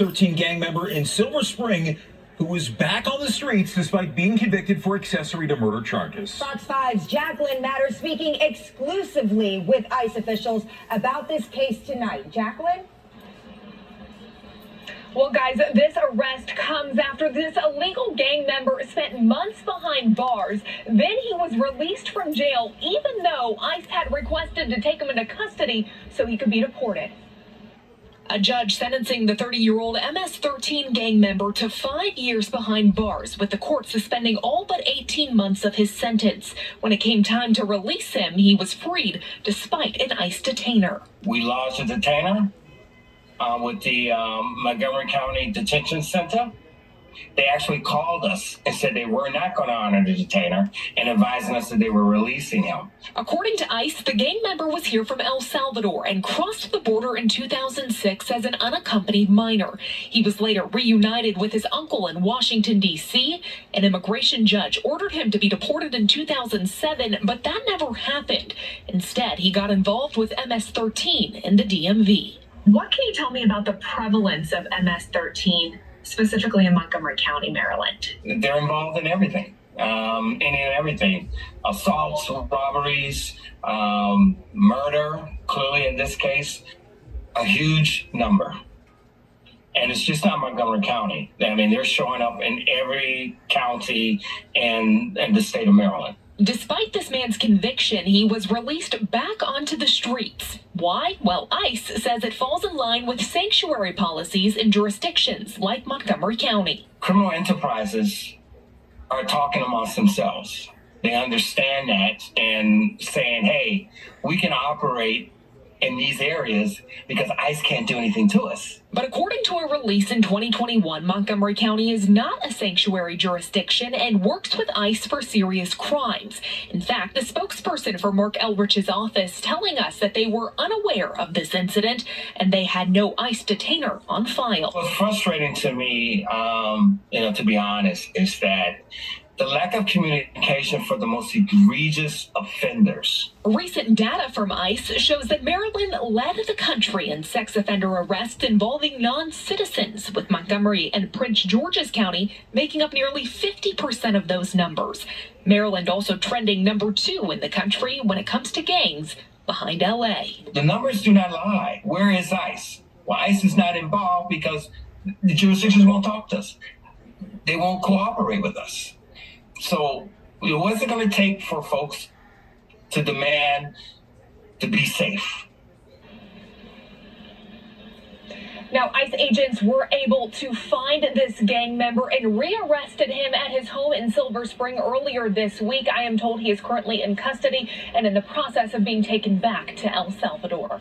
MS-13 gang member in Silver Spring who was back on the streets despite being convicted for accessory to murder charges. Fox 5's Jacqueline Matter speaking exclusively with ICE officials about this case tonight. Jacqueline? Well, guys, this arrest comes after this illegal gang member spent months behind bars. Then he was released from jail, even though ICE had requested to take him into custody so he could be deported. A judge sentencing the 30-year-old MS-13 gang member to 5 years behind bars, with the court suspending all but 18 months of his sentence. When it came time to release him, he was freed despite an ICE detainer. We lodged a detainer with the Montgomery County Detention Center. They actually called us and said they were not going to honor the detainer and advising us that they were releasing him. According to ICE, the gang member was here from El Salvador and crossed the border in 2006 as an unaccompanied minor. He was later reunited with his uncle in Washington, D.C. An immigration judge ordered him to be deported in 2007, but that never happened. Instead, he got involved with MS-13 in the DMV. What can you tell me about the prevalence of MS-13? Specifically in Montgomery County, Maryland? They're involved in everything, everything. Assaults, robberies, murder, clearly in this case, a huge number. And it's just not Montgomery County. I mean, they're showing up in every county in the state of Maryland. Despite this man's conviction, he was released back onto the streets. Why? Well, ICE says it falls in line with sanctuary policies in jurisdictions like Montgomery County. Criminal enterprises are talking amongst themselves. They understand that and saying, hey, we can operate in these areas because ICE can't do anything to us. But according to a release in 2021, Montgomery County is not a sanctuary jurisdiction and works with ICE for serious crimes. In fact, the spokesperson for Mark Elrich's office telling us that they were unaware of this incident and they had no ICE detainer on file. What's frustrating to me, to be honest, is that the lack of communication for the most egregious offenders. Recent data from ICE shows that Maryland led the country in sex offender arrests involving non-citizens, with Montgomery and Prince George's County making up nearly 50% of those numbers. Maryland also trending number 2 in the country when it comes to gangs, behind LA. The numbers do not lie. Where is ICE? Well, ICE is not involved because the jurisdictions won't talk to us. They won't cooperate with us. So what's it going to take for folks to demand to be safe? Now, ICE agents were able to find this gang member and rearrested him at his home in Silver Spring earlier this week. I am told he is currently in custody and in the process of being taken back to El Salvador.